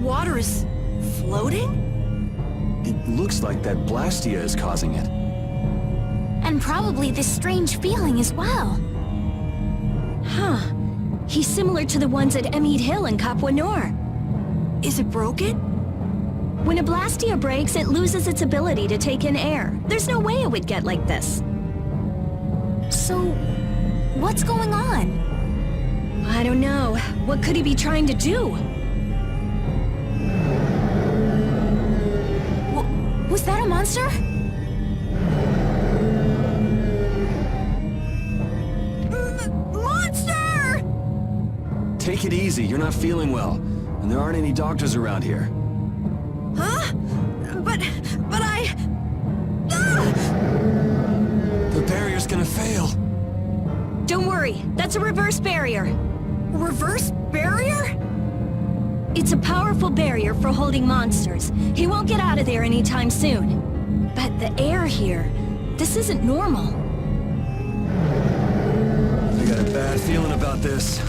water is floating? It looks like that Blastia is causing it. And probably this strange feeling as well. Huh. He's similar to the ones at Emid Hill in Capua Nor. Is it broken? When a Blastia breaks, it loses its ability to take in air. There's no way it would get like this. So, what's going on? I don't know. What could he be trying to do? Was that a monster? Monster! Take it easy, you're not feeling well. And there aren't any doctors around here. Huh? But I... Ah! The barrier's gonna fail. Don't worry, that's a reverse barrier. Reverse barrier? It's a powerful barrier for holding monsters. He won't get out of there anytime soon. But the air here, this isn't normal. I got a bad feeling about this.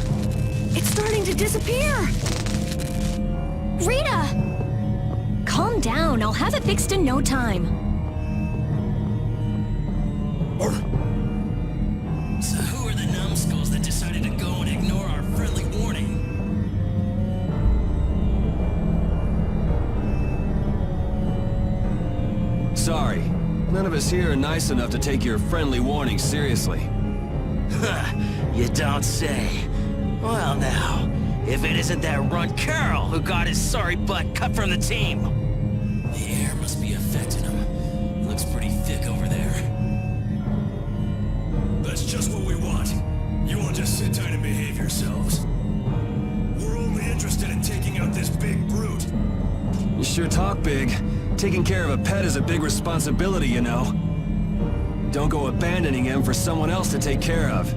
It's starting to disappear! Rita! Calm down, I'll have it fixed in no time. So who are the numbskulls that decided to go and ignore our friendly warning? Sorry, none of us here are nice enough to take your friendly warning seriously. You don't say. Well now, if it isn't that runt Carl who got his sorry butt cut from the team. The air must be affecting him. Looks pretty thick over there. That's just what we want. You all just sit tight and behave yourselves. We're only interested in taking out this big brute. You sure talk big. Taking care of a pet is a big responsibility, you know. Don't go abandoning him for someone else to take care of.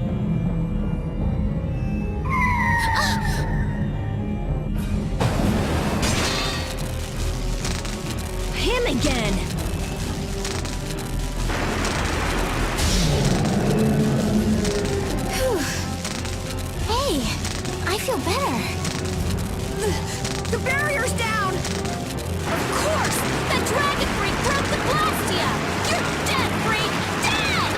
Him again! Hey, I feel better. The barrier's down! Of course! The Dragon Freak broke the Blastia! You're dead, Freak! Dead!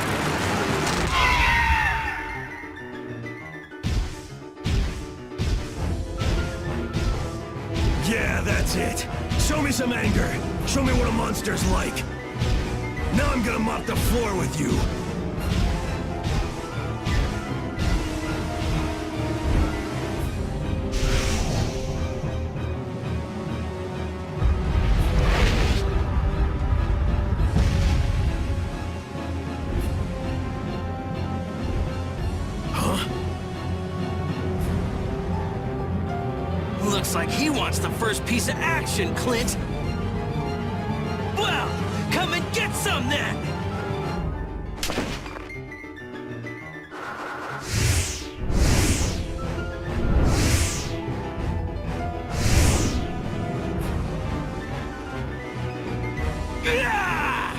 Yeah, that's it. Show me some anger. Show me what a monster's like. Now I'm gonna mop the floor with you. Looks like he wants the first piece of action, Clint. Well, come and get some then! Yeah!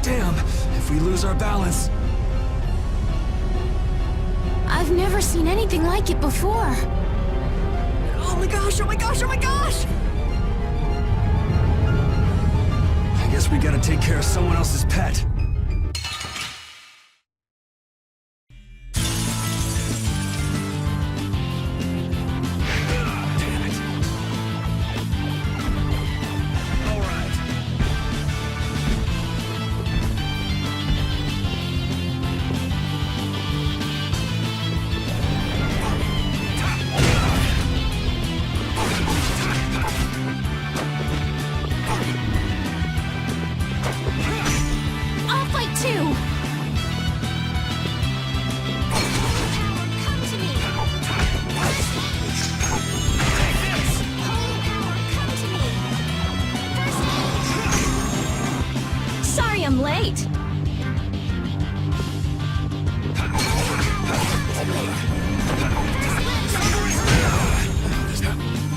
Damn, if we lose our balance. I've never seen anything like it before. Oh my gosh, oh my gosh, oh my gosh! I guess we gotta take care of someone else's pet. I'll fight too! Come to me! Holy power, come to me! Sorry I'm late.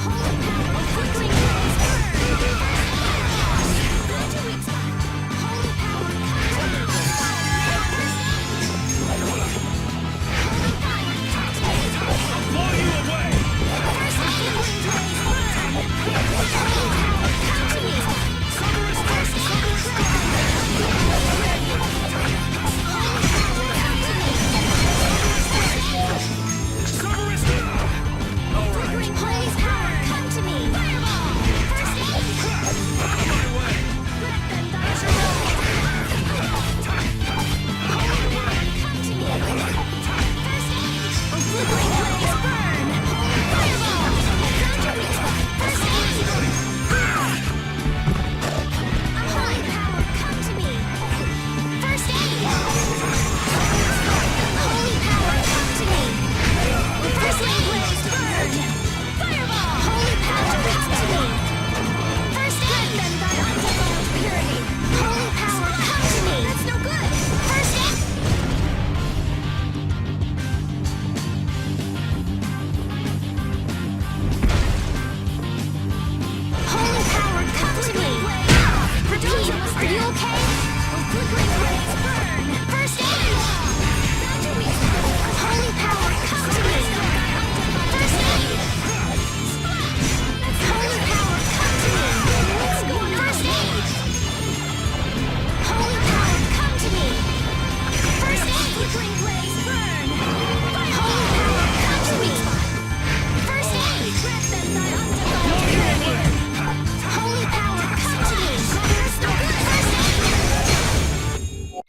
Holy power, quickly!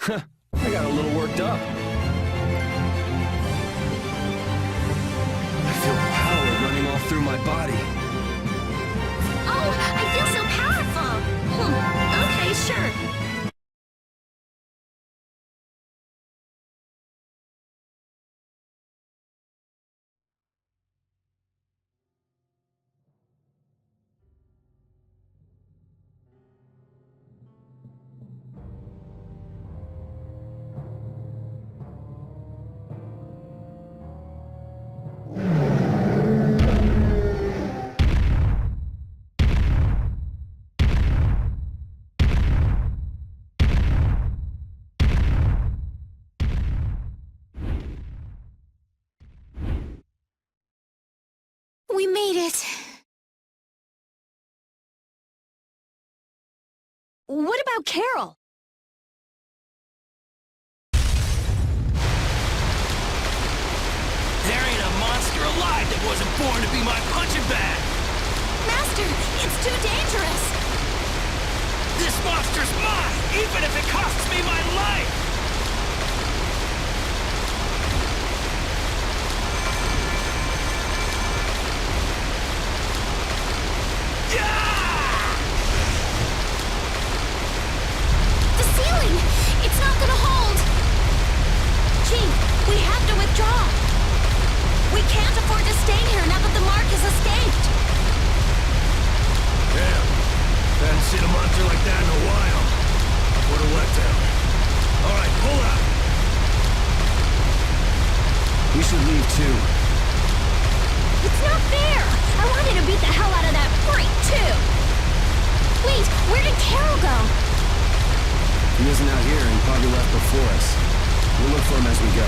I got a little worked up. I feel power running all through my body. Oh, I feel so powerful! Okay, sure. We made it. What about Carol? There ain't a monster alive that wasn't born to be my punching bag! Master, it's too dangerous. This monster's mine, even if it costs me my life! The ceiling! It's not gonna hold! Chief, we have to withdraw! We can't afford to stay here now that the mark has escaped! Damn. Haven't seen a monster like that in a while. What a letdown. Alright, pull out! We should leave too. It's not fair! I wanted to beat the hell out of that freak, too! Wait, where did Carol go? He isn't out here and he probably left before us. We'll look for him as we go.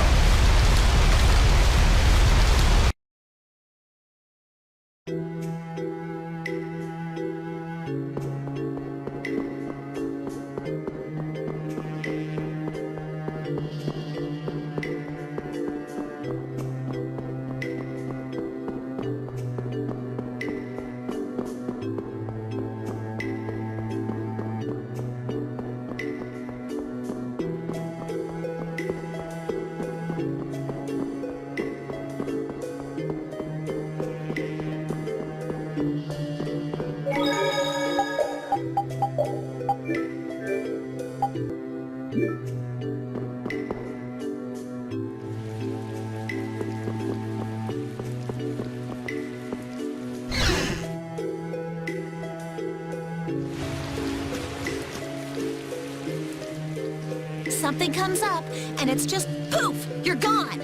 Something comes up, and it's just poof! You're gone!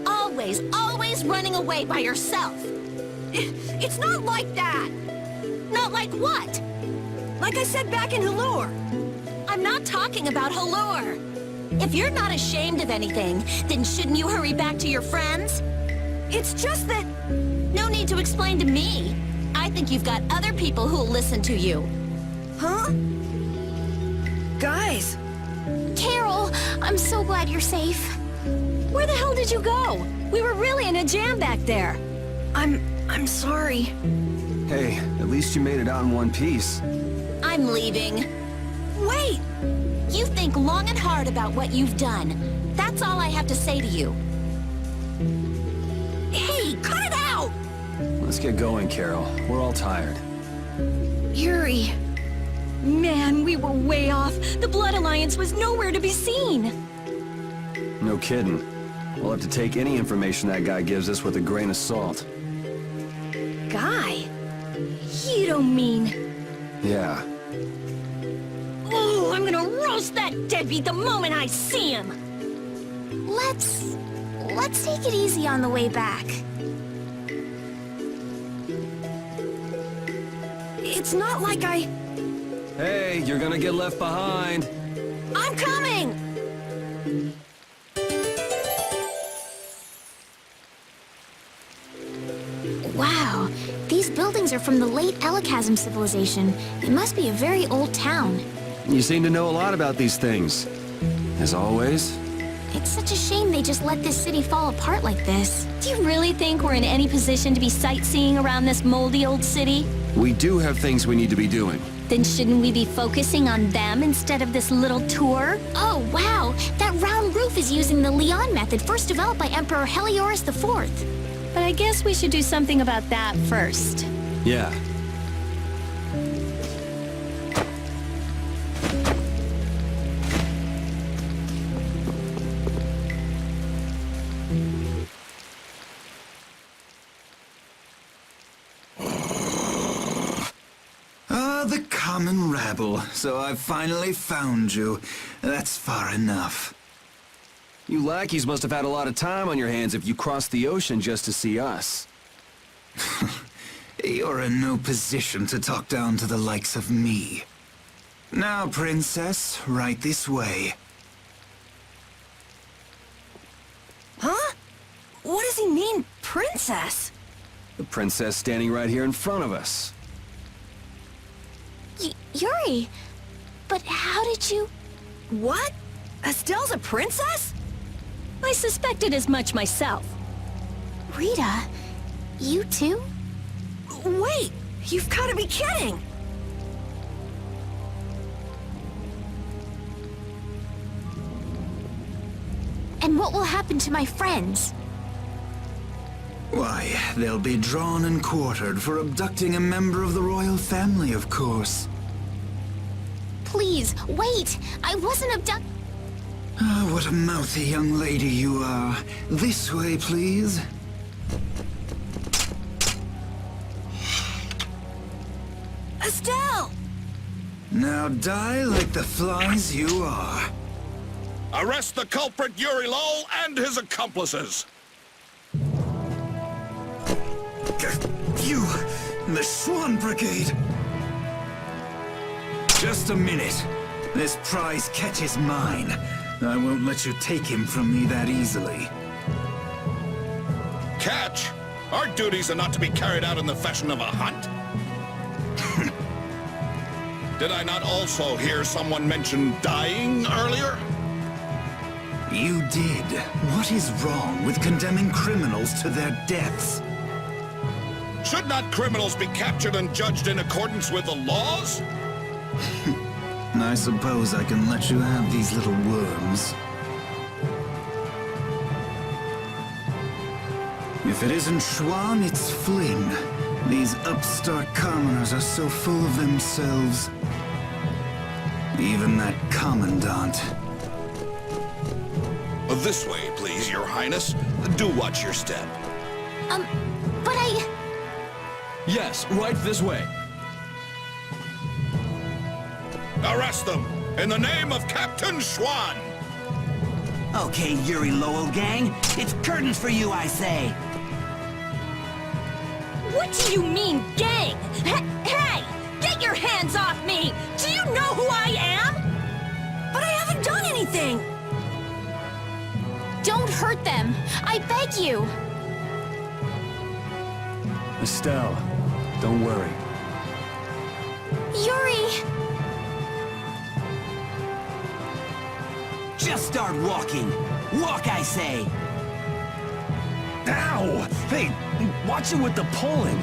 Always, always running away by yourself! It's not like that! Not like what? Like I said back in Halure. I'm not talking about Halure! If you're not ashamed of anything, then shouldn't you hurry back to your friends? It's just that... No need to explain to me. I think you've got other people who'll listen to you. Huh? Guys, Carol, I'm so glad you're safe. where the hell did you go? We were really in a jam back there. I'm sorry. Hey, at least you made it out in one piece. I'm leaving. Wait! You think long and hard about what you've done. That's all I have to say to you. Hey, cut it out! Let's get going, Carol. We're all tired. Yuri. Man, we were way off. The Blood Alliance was nowhere to be seen. No kidding. We'll have to take any information that guy gives us with a grain of salt. Guy? You don't mean... Yeah. Oh, I'm gonna roast that deadbeat the moment I see him! Let's take it easy on the way back. It's not like I... Hey, you're gonna get left behind. I'm coming! Wow, these buildings are from the late Elachasm civilization. It must be a very old town. You seem to know a lot about these things. As always. It's such a shame they just let this city fall apart like this. Do you really think we're in any position to be sightseeing around this moldy old city? We do have things we need to be doing. Then shouldn't we be focusing on them instead of this little tour? Oh, wow! That round roof is using the Leon method first developed by Emperor Heliodorus IV. But I guess we should do something about that first. Yeah. The common rabble. So I've finally found you. That's far enough. You lackeys must have had a lot of time on your hands if you crossed the ocean just to see us. You're in no position to talk down to the likes of me. Now, Princess, right this way. Huh? What does he mean, princess? The princess standing right here in front of us. Yuri, but how did you... What? Estelle's a princess? I suspected as much myself. Rita, you too? Wait, you've got to be kidding! And what will happen to my friends? Why, they'll be drawn and quartered for abducting a member of the royal family, of course. Please, wait! I wasn't abducted. Ah, what a mouthy young lady you are. This way, please. Estelle! Now die like the flies you are. Arrest the culprit Yuri Lowell and his accomplices. You, the Swan Brigade. Just a minute. This prize catches mine. I won't let you take him from me that easily. Catch? Our duties are not to be carried out in the fashion of a hunt. Did I not also hear someone mention dying earlier? You did. What is wrong with condemning criminals to their deaths? Should not criminals be captured and judged in accordance with the laws? I suppose I can let you have these little worms. If it isn't Schwan, it's Flynn. These upstart commoners are so full of themselves. Even that commandant. This way, please, Your Highness. Do watch your step. But I... Yes, right this way. Arrest them, in the name of Captain Schwan! Okay, Yuri Lowell gang, it's curtains for you, I say. What do you mean, gang? Hey! Get your hands off me! Do you know who I am? But I haven't done anything! Don't hurt them! I beg you! Estelle, don't worry. Yuri! Just start walking. Walk, I say. Ow! Hey, watch it with the pulling.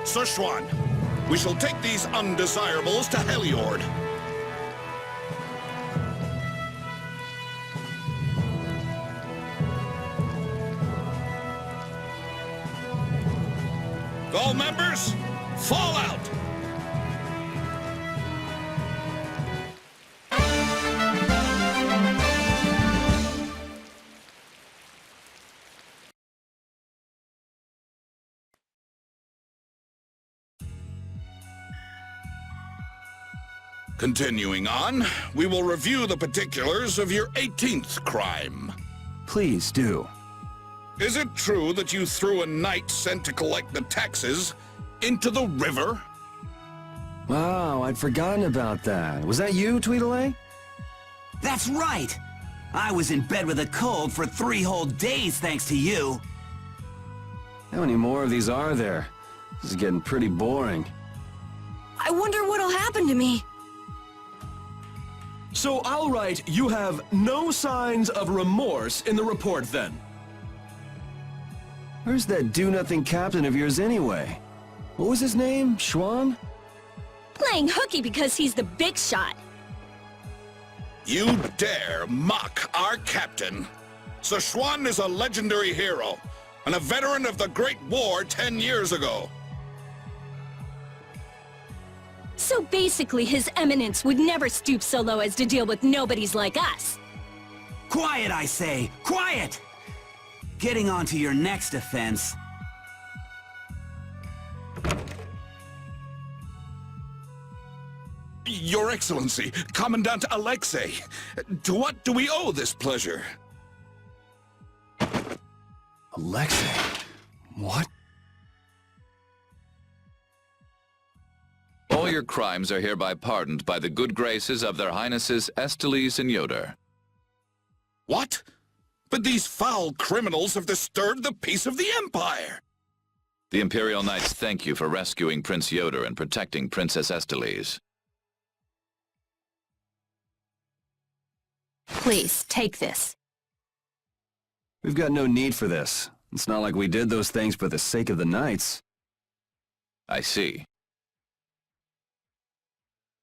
Sir Schwan, we shall take these undesirables to Heliord. All members, fall out! Continuing on, we will review the particulars of your 18th crime. Please do. Is it true that you threw a knight sent to collect the taxes into the river? Wow, I'd forgotten about that. Was that you, Tweedledee? That's right. I was in bed with a cold for 3 whole days thanks to you. How many more of these are there? This is getting pretty boring. I wonder what'll happen to me. So I'll write, you have no signs of remorse in the report then. Where's that do-nothing captain of yours anyway? What was his name? Schwan? Playing hooky because he's the big shot. You dare mock our captain? Sichuan is a legendary hero, and a veteran of the Great War 10 years ago. So basically, His Eminence would never stoop so low as to deal with nobodies like us. Quiet, I say! Quiet! Getting on to your next offense. Your Excellency, Commandant Alexei, to what do we owe this pleasure? Alexei? What? All your crimes are hereby pardoned by the good graces of their Highnesses Estellise and Yoder. What? But these foul criminals have disturbed the peace of the Empire! The Imperial Knights thank you for rescuing Prince Yoder and protecting Princess Estellise. Please, take this. We've got no need for this. It's not like we did those things for the sake of the Knights. I see.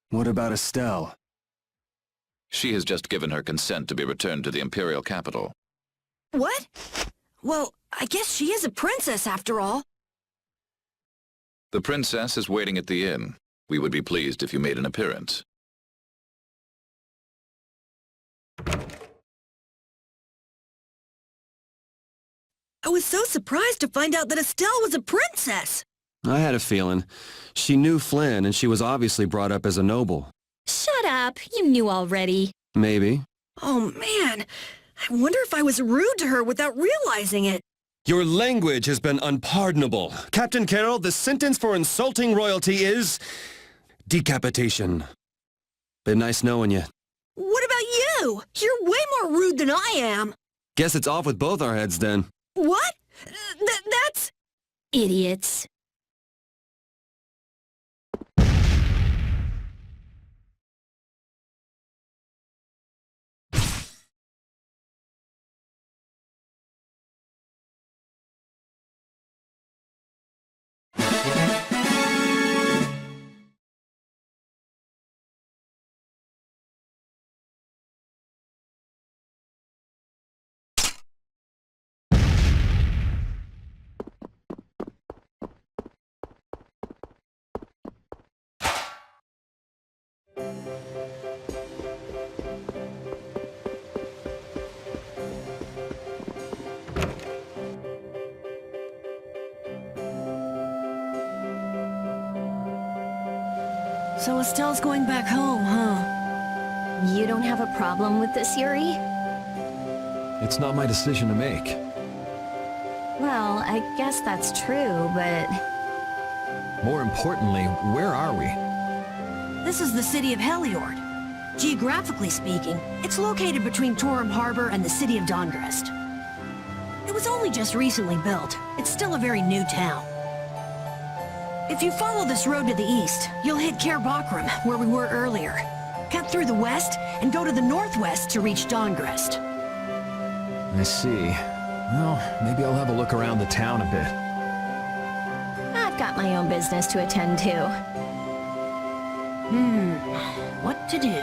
What about Estelle? She has just given her consent to be returned to the Imperial capital. What? Well, I guess she is a princess after all. The princess is waiting at the inn. We would be pleased if you made an appearance. I was so surprised to find out that Estelle was a princess. I had a feeling. She knew Flynn, and she was obviously brought up as a noble. Shut up, you knew already. Maybe. Oh man, I wonder if I was rude to her without realizing it. Your language has been unpardonable. Captain Carroll, the sentence for insulting royalty is... decapitation. Been nice knowing you. What about you? You're way more rude than I am. Guess it's off with both our heads then. What? That's... Idiots. So Estelle's going back home, huh? You don't have a problem with this, Yuri? It's not my decision to make. Well, I guess that's true, but... More importantly, where are we? This is the city of Heliord. Geographically speaking, it's located between Torum Harbor and the city of Dawngrest. It was only just recently built. It's still a very new town. If you follow this road to the east, you'll hit Caer Bocram, where we were earlier. Cut through the west, and go to the northwest to reach Dawngrest. I see. Well, maybe I'll have a look around the town a bit. I've got my own business to attend to. What to do?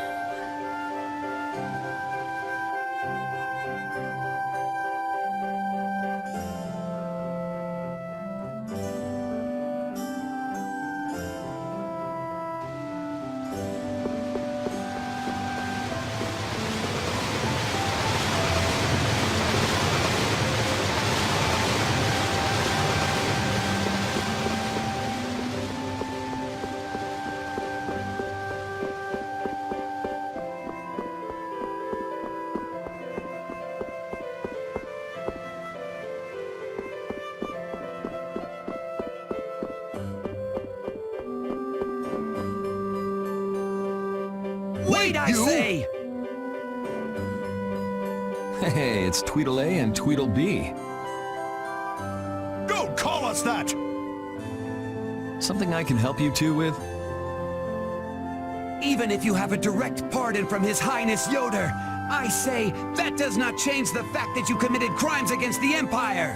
Wait, I say! Hey, it's Tweedle-A and Tweedle-B. Don't call us that! Something I can help you two with? Even if you have a direct pardon from His Highness Yoder, I say that does not change the fact that you committed crimes against the Empire!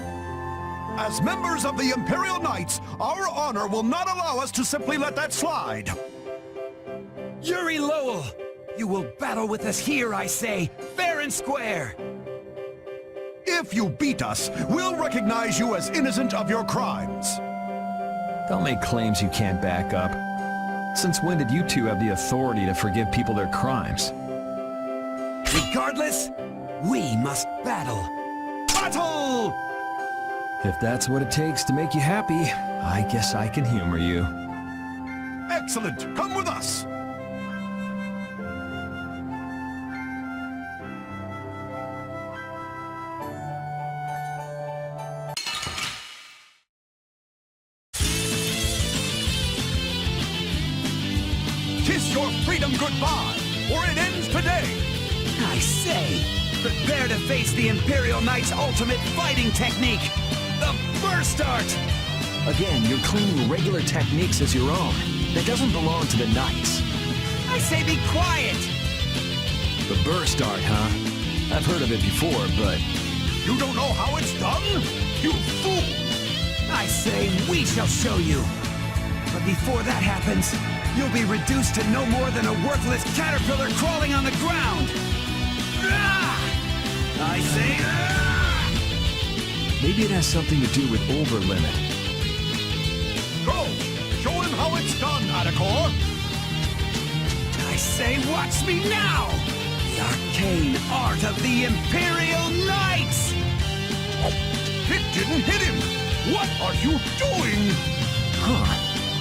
As members of the Imperial Knights, our honor will not allow us to simply let that slide. Yuri Lowell! You will battle with us here, I say, fair and square! If you beat us, we'll recognize you as innocent of your crimes. Don't make claims you can't back up. Since when did you two have the authority to forgive people their crimes? Regardless, we must battle. Battle! If that's what it takes to make you happy, I guess I can humor you. Excellent! Come with us! Kiss your freedom goodbye, or it ends today! I say, prepare to face the Imperial Knight's ultimate fighting technique, the Burst Art! Again, you're claiming regular techniques as your own. That doesn't belong to the Knights. I say be quiet! The Burst Art, huh? I've heard of it before, but... You don't know how it's done? You fool! I say we shall show you. But before that happens, you'll be reduced to no more than a worthless caterpillar crawling on the ground! I say... Maybe it has something to do with Overlimit. Go! Show him how it's done, Adacor! I say watch me now! The arcane art of the Imperial Knights! It didn't hit him! What are you doing? Huh.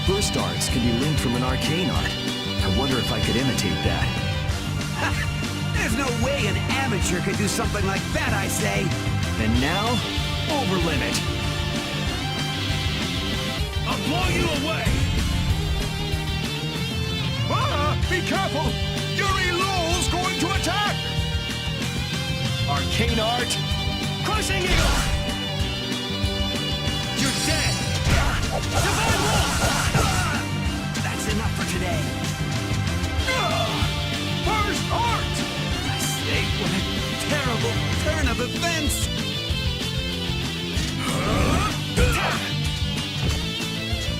Burst Arts can be linked from an arcane art. I wonder if I could imitate that. There's no way an amateur could do something like that, I say! And now, Overlimit. I'll blow you away! Ah! Be careful! Yuri Lowell's going to attack! Arcane art. Crushing Eagle! You're dead! Divine Wall! That's enough for today. Burst Art! I say, what a terrible turn of events!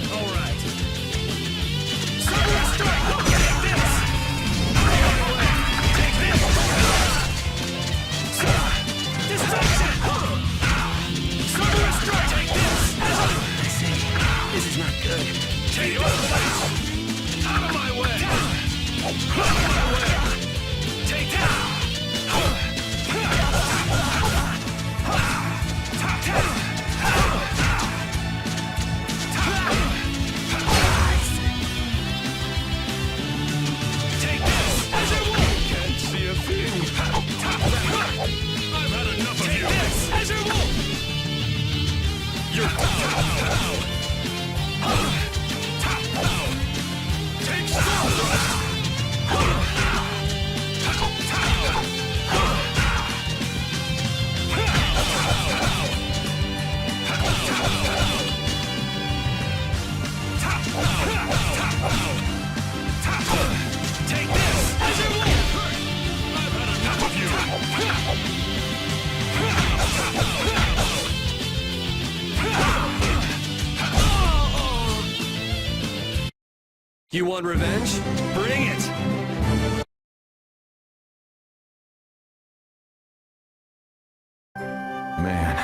All right. Super Strike! Take this! Take this! Destruction! Super Strike! Take this! I say, this is not good. Take your place! Out of my way! Out of my way! Take that! Take this! As you will! Can't see a thing! I've had enough of you! Take this! As you will! You're down! Take some! Take this! As you will! I've had enough of you! You want revenge? Bring it! Man,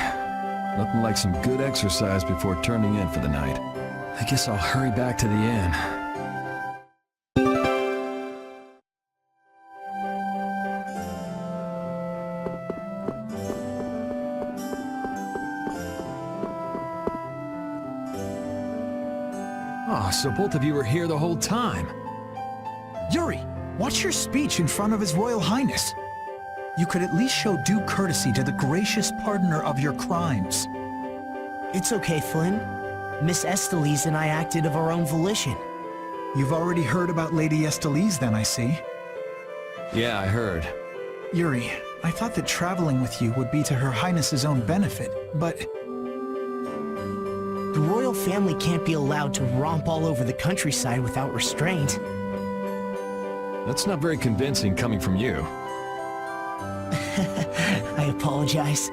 nothing like some good exercise before turning in for the night. I guess I'll hurry back to the inn. Oh, so both of you were here the whole time. Yuri, what's your speech in front of His Royal Highness? You could at least show due courtesy to the gracious pardoner of your crimes. It's okay, Flynn. Miss Estelise and I acted of our own volition. You've already heard about Lady Estelise then, I see. Yeah, I heard. Yuri, I thought that traveling with you would be to Her Highness's own benefit, but... The royal family can't be allowed to romp all over the countryside without restraint. That's not very convincing coming from you. I apologize.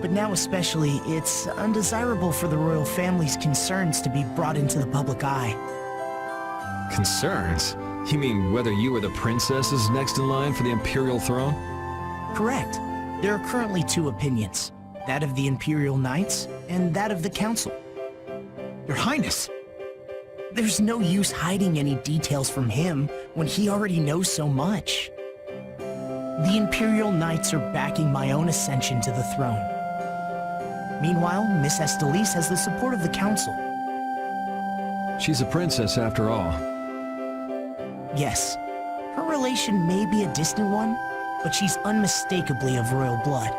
But now especially, it's undesirable for the royal family's concerns to be brought into the public eye. Concerns? You mean whether you or the princess is next in line for the Imperial throne? Correct. There are currently two opinions. That of the Imperial Knights, and that of the Council. Your Highness! There's no use hiding any details from him when he already knows so much. The Imperial Knights are backing my own ascension to the throne. Meanwhile, Miss Estellise has the support of the Council. She's a princess after all. Yes, her relation may be a distant one, but she's unmistakably of royal blood.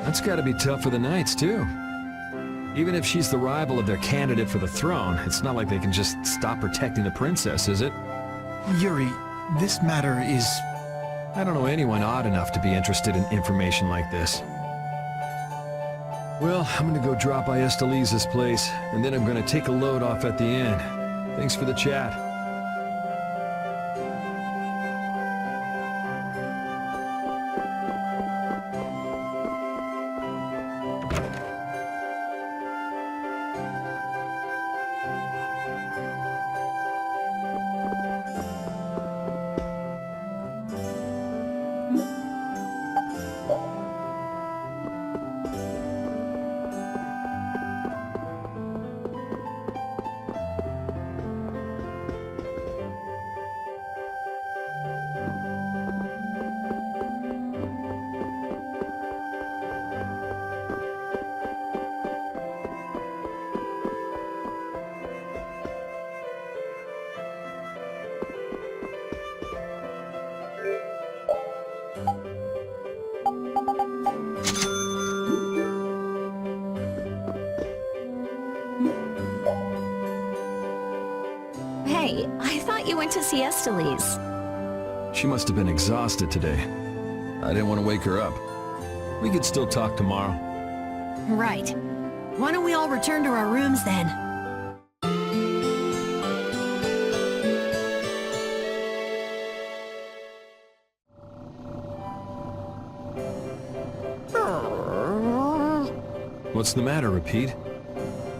That's gotta be tough for the Knights, too. Even if she's the rival of their candidate for the throne, it's not like they can just stop protecting the princess, is it? Yuri, this matter is... I don't know anyone odd enough to be interested in information like this. Well, I'm gonna go drop by Estelise's place, and then I'm gonna take a load off at the inn. Thanks for the chat. Hey, I thought you went to see Estellise. She must have been exhausted today. I didn't want to wake her up. We could still talk tomorrow. Right. Why don't we all return to our rooms then? What's the matter, Repeat?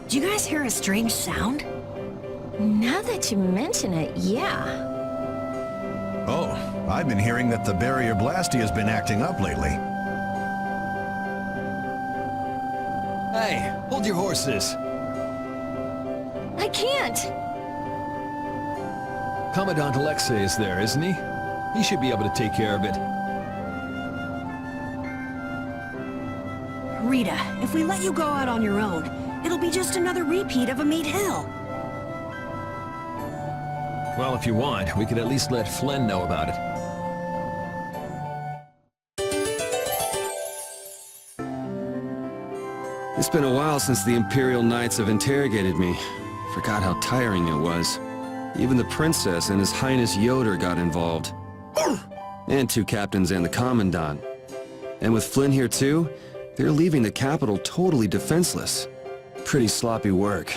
Do you guys hear a strange sound? Now that you mention it, yeah. Oh, I've been hearing that the barrier Blasty has been acting up lately. Hey, hold your horses. I can't! Commandant Alexei is there, isn't he? He should be able to take care of it. Rita, if we let you go out on your own, it'll be just another repeat of Amite Hill. Well, if you want, we could at least let Flynn know about it. It's been a while since the Imperial Knights have interrogated me. Forgot how tiring it was. Even the princess and His Highness Yoder got involved. And two captains and the Commandant. And with Flynn here too, they're leaving the capital totally defenseless. Pretty sloppy work.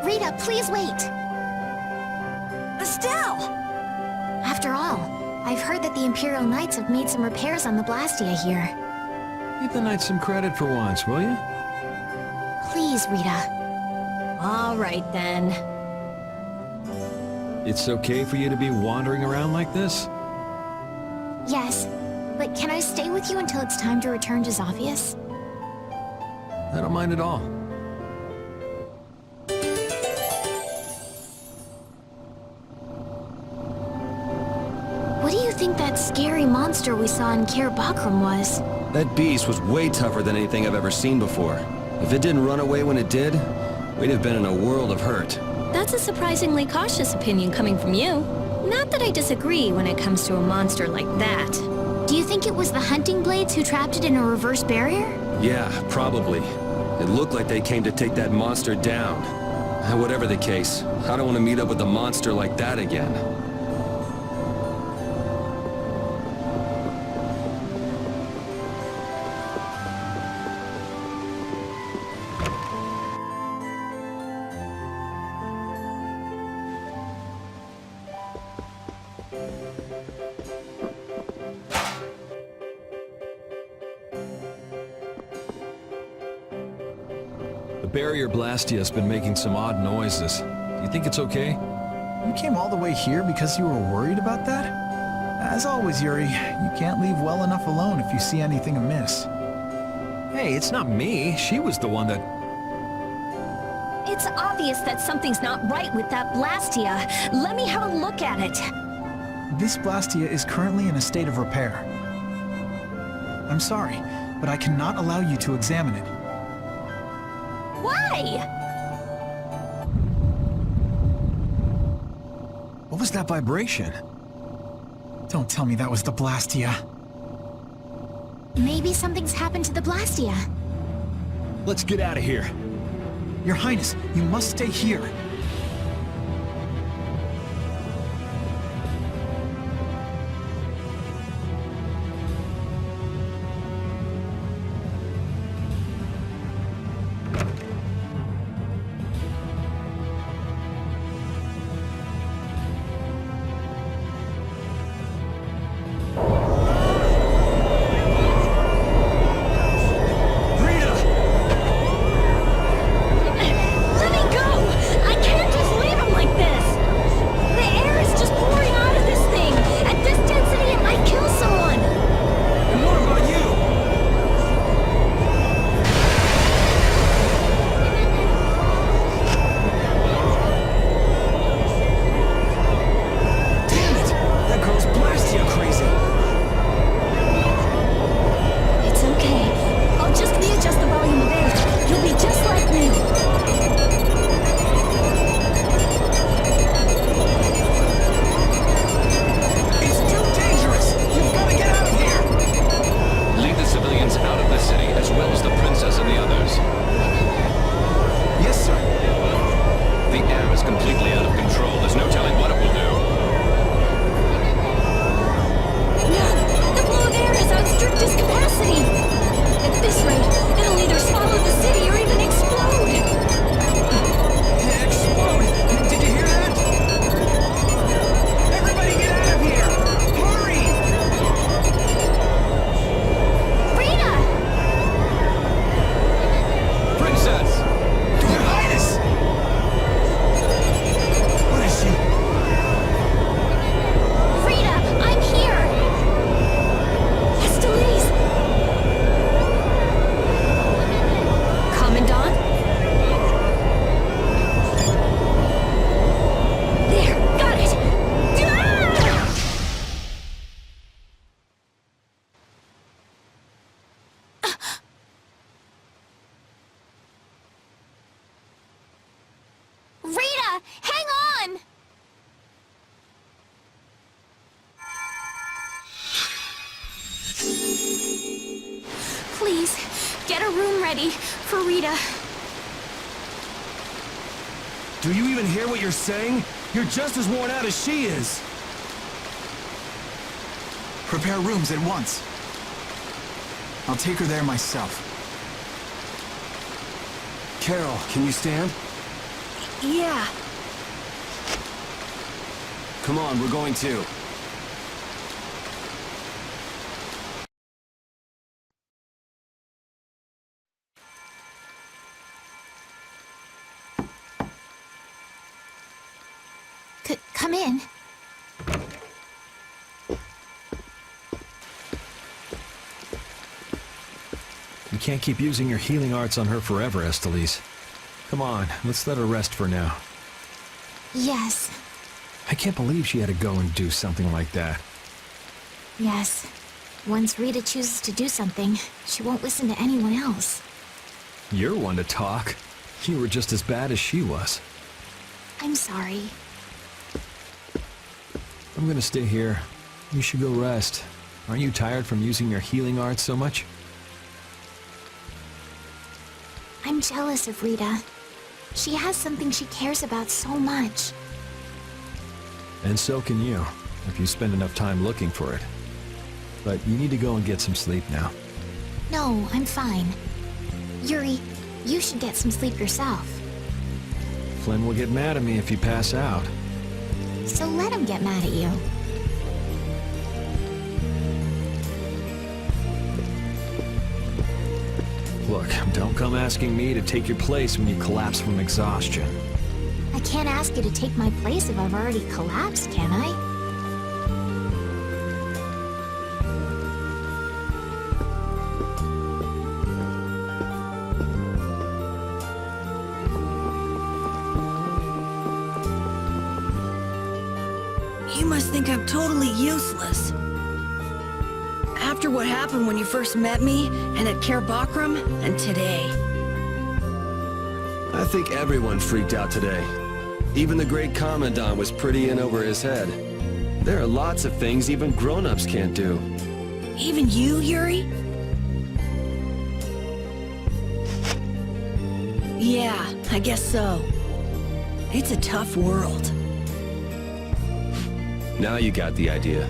Rita, please wait! Estelle! After all, I've heard that the Imperial Knights have made some repairs on the Blastia here. Give the Knights some credit for once, will you? Please, Rita. All right, then. It's okay for you to be wandering around like this? Yes, but can I stay with you until it's time to return to Zophius? I don't mind at all. What do you think that scary monster we saw in Kir Bakram was? That beast was way tougher than anything I've ever seen before. If it didn't run away when it did, we'd have been in a world of hurt. That's a surprisingly cautious opinion coming from you. Not that I disagree when it comes to a monster like that. Do you think it was the hunting blades who trapped it in a reverse barrier? Yeah, probably. It looked like they came to take that monster down. Whatever the case, I don't want to meet up with a monster like that again. The barrier Blastia's been making some odd noises. Do you think it's okay? You came all the way here because you were worried about that? As always, Yuri, you can't leave well enough alone if you see anything amiss. Hey, it's not me. She was the one that... It's obvious that something's not right with that Blastia. Let me have a look at it. This Blastia is currently in a state of repair. I'm sorry, but I cannot allow you to examine it. Why? What was that vibration? Don't tell me that was the Blastia. Maybe something's happened to the Blastia. Let's get out of here. Your Highness, you must stay here. Please, get a room ready for Rita. Do you even hear what you're saying? You're just as worn out as she is. Prepare rooms at once. I'll take her there myself. Carol, can you stand? Yeah. Come on, we're going too. Come in. You can't keep using your healing arts on her forever, Estellise. Come on, let's let her rest for now. Yes. I can't believe she had to go and do something like that. Yes. Once Rita chooses to do something, she won't listen to anyone else. You're one to talk. You were just as bad as she was. I'm sorry. I'm gonna stay here. You should go rest. Aren't you tired from using your healing arts so much? I'm jealous of Rita. She has something she cares about so much. And so can you, if you spend enough time looking for it. But you need to go and get some sleep now. No, I'm fine. Yuri, you should get some sleep yourself. Flynn will get mad at me if you pass out. So let him get mad at you. Look, don't come asking me to take your place when you collapse from exhaustion. I can't ask you to take my place if I've already collapsed, can I? You must think I'm totally useless. After what happened when you first met me, and at Care Bakram, and today. I think everyone freaked out today. Even the great Commandant was pretty in over his head. There are lots of things even grown-ups can't do. Even you, Yuri? Yeah, I guess so. It's a tough world. Now you got the idea.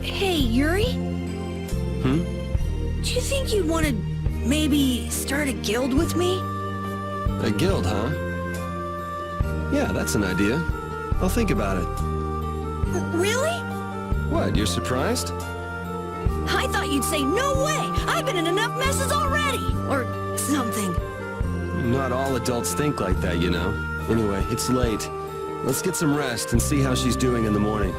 Hey, Yuri? Hmm? Do you think you'd want to maybe start a guild with me? A guild, huh? Yeah, that's an idea. I'll think about it. Really? What, you're surprised? I thought you'd say, no way! I've been in enough messes already! Or something. Not all adults think like that, you know. Anyway, it's late. Let's get some rest and see how she's doing in the morning.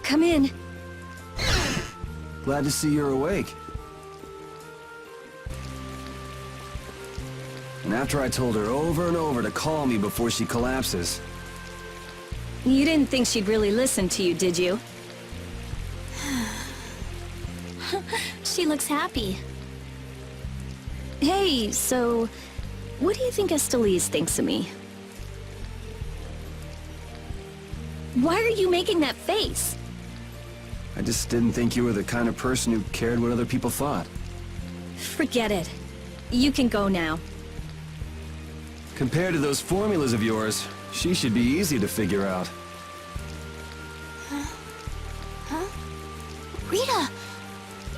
Come in. Glad to see you're awake. And after I told her over and over to call me before she collapses. You didn't think she'd really listen to you, did you? She looks happy. Hey, so... what do you think Estellise thinks of me? Why are you making that face? I just didn't think you were the kind of person who cared what other people thought. Forget it. You can go now. Compared to those formulas of yours, she should be easy to figure out. Huh? Rita!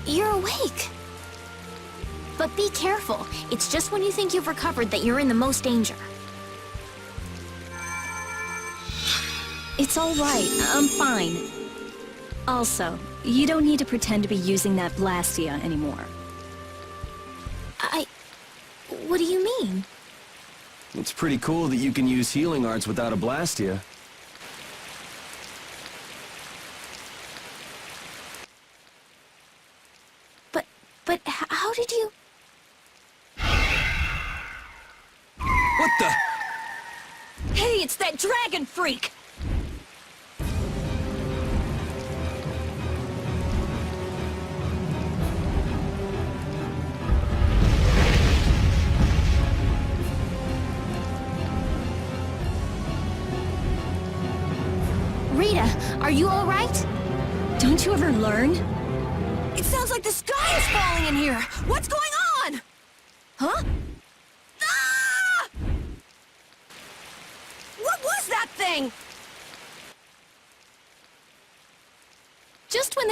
You're awake! But be careful. It's just when you think you've recovered that you're in the most danger. It's all right. I'm fine. Also, you don't need to pretend to be using that Blastia anymore. What do you mean? It's pretty cool that you can use healing arts without a Blastia. But how did you... What the? Hey, it's that dragon freak! Rita, are you all right? Don't you ever learn? It sounds like the sky is falling in here! What's going on? Huh? Ah! What was that thing?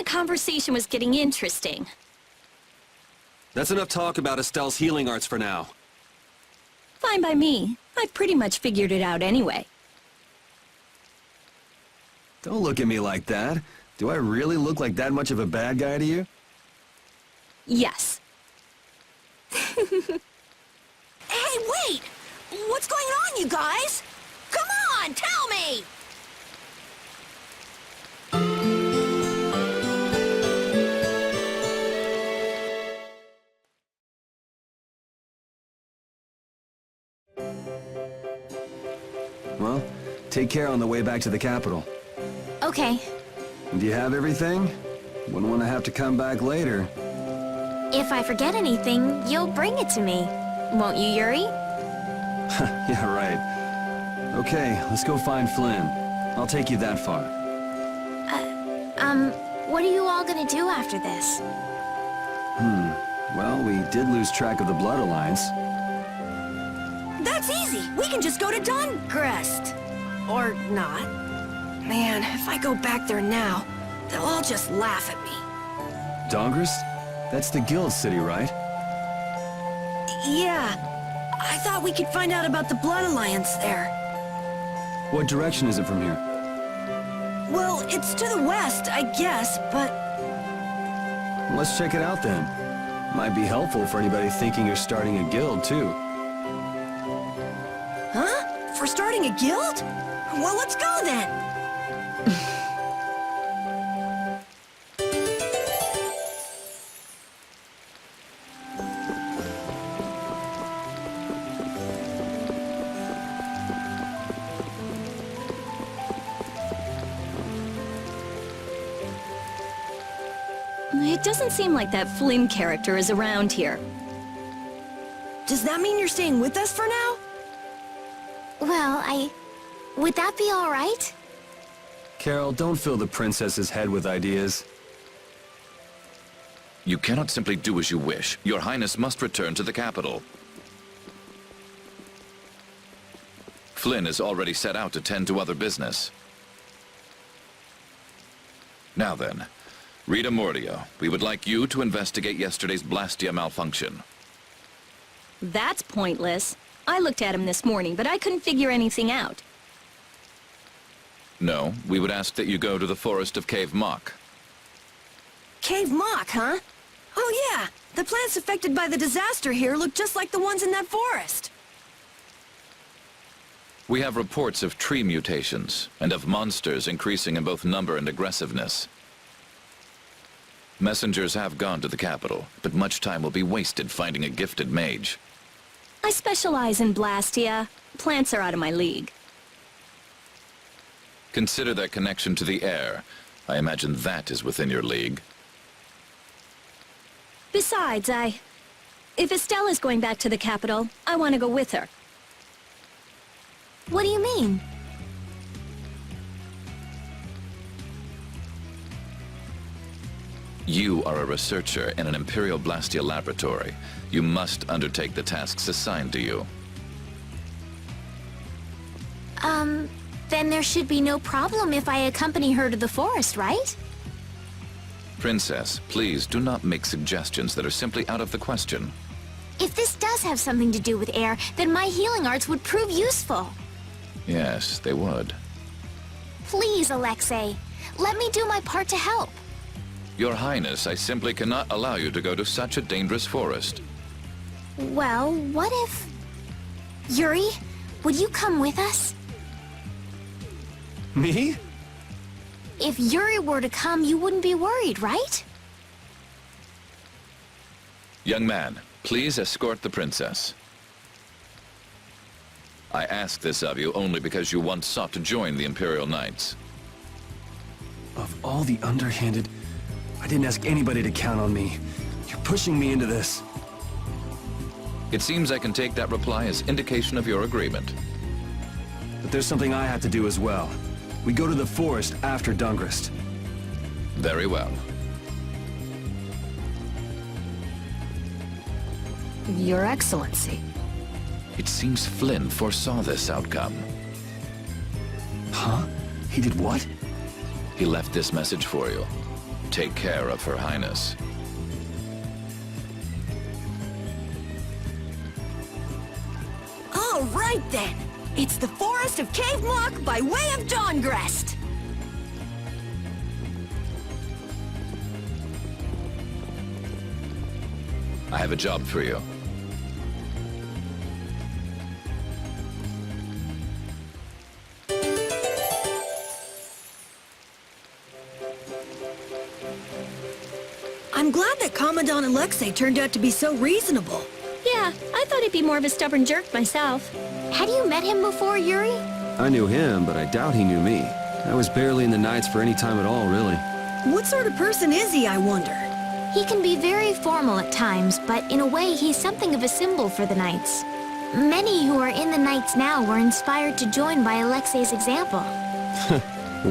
the conversation was getting interesting. That's enough talk about Estelle's healing arts for now. Fine by me. I've pretty much figured it out anyway. Don't look at me like that. Do I really look like that much of a bad guy to you? Yes. Hey, wait! What's going on, you guys? Come on, tell me! Well, take care on the way back to the capital. Okay. Do you have everything? Wouldn't want to have to come back later. If I forget anything, you'll bring it to me. Won't you, Yuri? Yeah, right. Okay, let's go find Flynn. I'll take you that far. What are you all gonna do after this? Well, we did lose track of the Blood Alliance. That's easy. We can just go to Dawngrest. Or not. Man, if I go back there now, they'll all just laugh at me. Dawngrest? That's the guild city, right? Yeah. I thought we could find out about the Blood Alliance there. What direction is it from here? Well, it's to the west, I guess, but... Let's check it out then. Might be helpful for anybody thinking you're starting a guild, too. Huh? For starting a guild? Well, let's go then! It doesn't seem like that Flynn character is around here. Does that mean you're staying with us for now? Well, would that be all right? Carol, don't fill the princess's head with ideas. You cannot simply do as you wish. Your Highness must return to the capital. Flynn is already set out to tend to other business. Now then, Rita Mordio, we would like you to investigate yesterday's Blastia malfunction. That's pointless. I looked at him this morning, but I couldn't figure anything out. No, we would ask that you go to the forest of Cave Mock. Cave Mock, huh? Oh yeah, the plants affected by the disaster here look just like the ones in that forest. We have reports of tree mutations, and of monsters increasing in both number and aggressiveness. Messengers have gone to the capital, but much time will be wasted finding a gifted mage. I specialize in Blastia. Plants are out of my league. Consider their connection to the air. I imagine that is within your league. Besides, if Estelle is going back to the capital, I want to go with her. What do you mean? You are a researcher in an Imperial Blastia laboratory. You must undertake the tasks assigned to you. Then there should be no problem if I accompany her to the forest, right? Princess, please do not make suggestions that are simply out of the question. If this does have something to do with air, then my healing arts would prove useful. Yes, they would. Please, Alexei, let me do my part to help. Your Highness, I simply cannot allow you to go to such a dangerous forest. Well, what if... Yuri, would you come with us? Me? If Yuri were to come, you wouldn't be worried, right? Young man, please escort the princess. I ask this of you only because you once sought to join the Imperial Knights. Of all the underhanded... I didn't ask anybody to count on me. You're pushing me into this. It seems I can take that reply as indication of your agreement. But there's something I have to do as well. We go to the forest after Dawngrest. Very well. Your Excellency. It seems Flynn foresaw this outcome. Huh? He did what? He left this message for you. take care of Her Highness. All right then. It's the Forest of Cave Mock by way of Dawngrest. I have a job for you. I'm glad that Commandant Alexei turned out to be so reasonable. Yeah, I thought he'd be more of a stubborn jerk myself. Had you met him before, Yuri? I knew him, but I doubt he knew me. I was barely in the Knights for any time at all, really. What sort of person is he, I wonder? He can be very formal at times, but in a way he's something of a symbol for the Knights. Many who are in the Knights now were inspired to join by Alexei's example.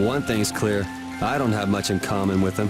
One thing's clear. I don't have much in common with him.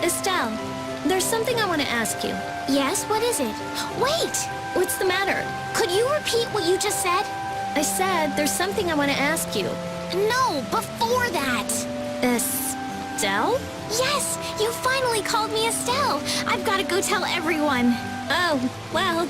Estelle, there's something I want to ask you. Yes, what is it? Wait! What's the matter? Could you repeat what you just said? I said there's something I want to ask you. No, before that! Estelle? Yes! You finally called me Estelle! I've got to go tell everyone. Oh, well...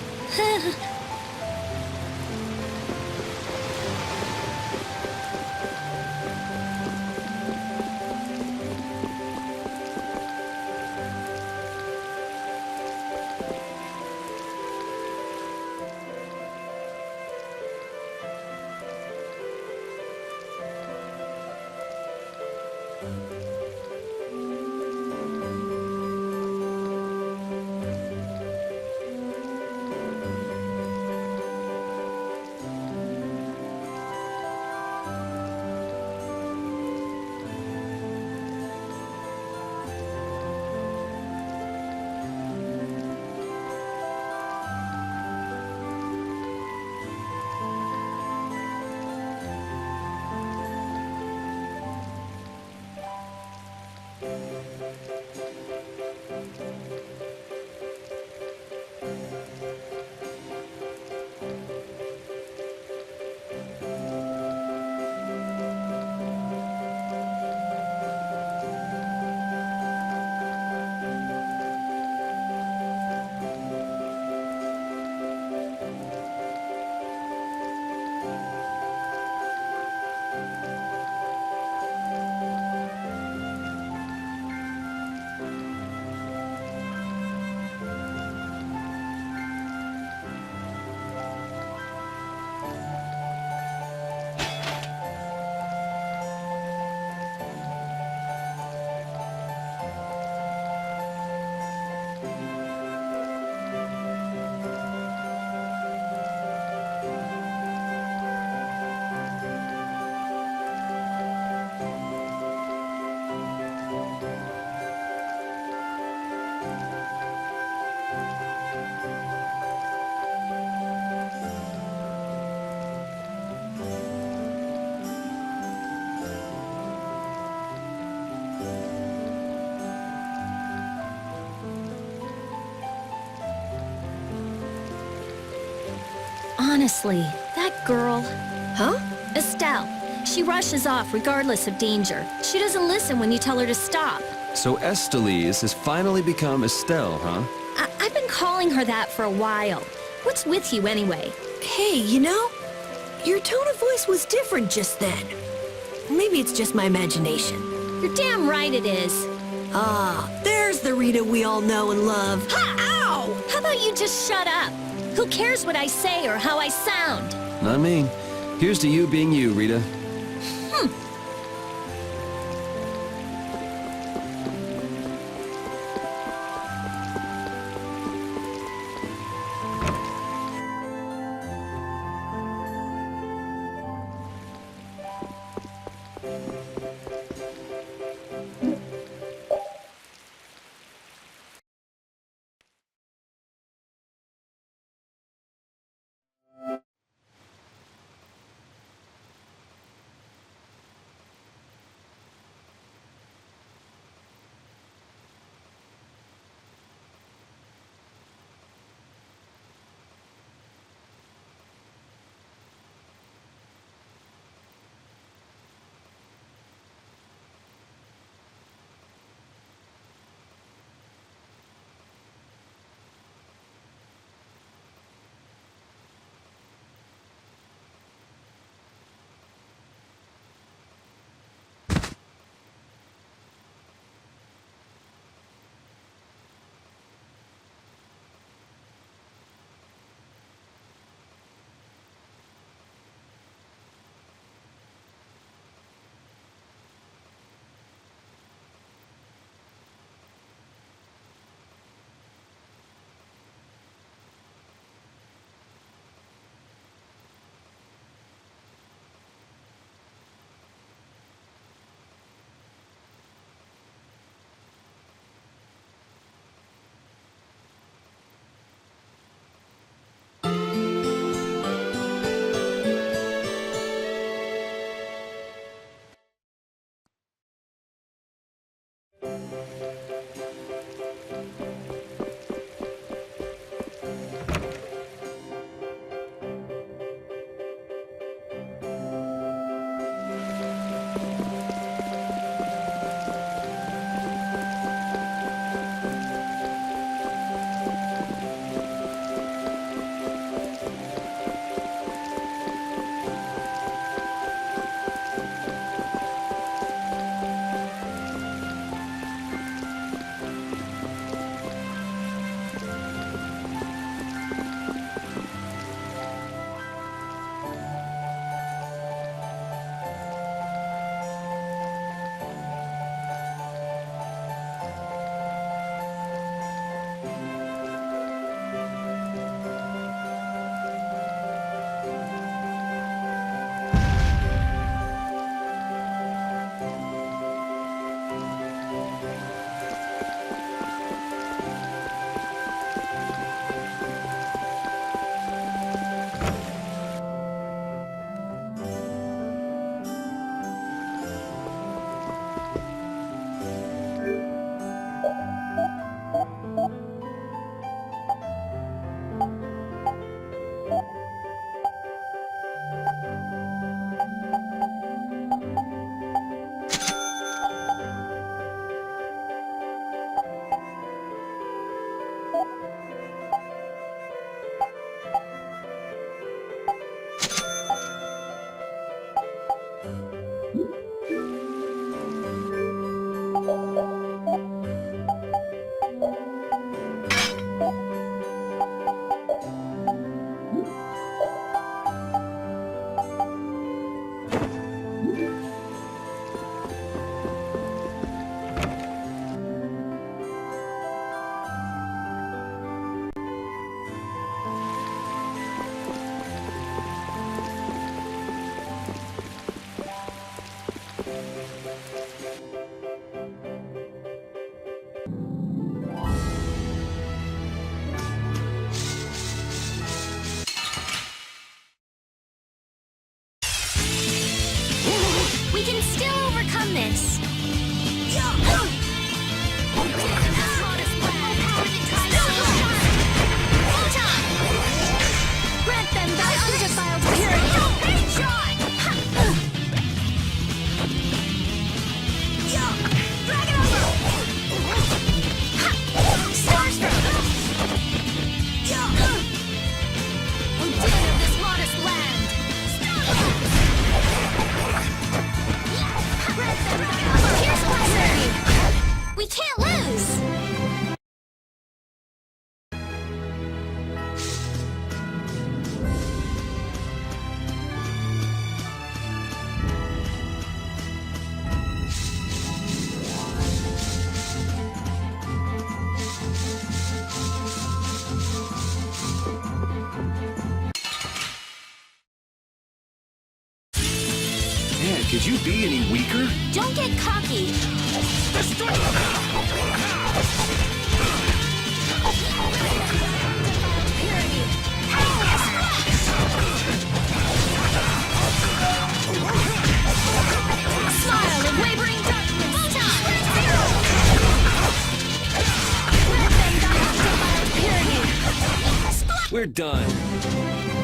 Honestly, that girl... Huh? Estelle. She rushes off regardless of danger. She doesn't listen when you tell her to stop. So Estellise has finally become Estelle, huh? I've been calling her that for a while. What's with you anyway? Hey, you know, your tone of voice was different just then. Maybe it's just my imagination. You're damn right it is. Ah, there's the Rita we all know and love. Ha! Ow! How about you just shut up? Who cares what I say or how I sound? Not me. Here's to you being you, Rita. could you be any weaker? Don't get cocky. Smile of wavering darkness. We're done.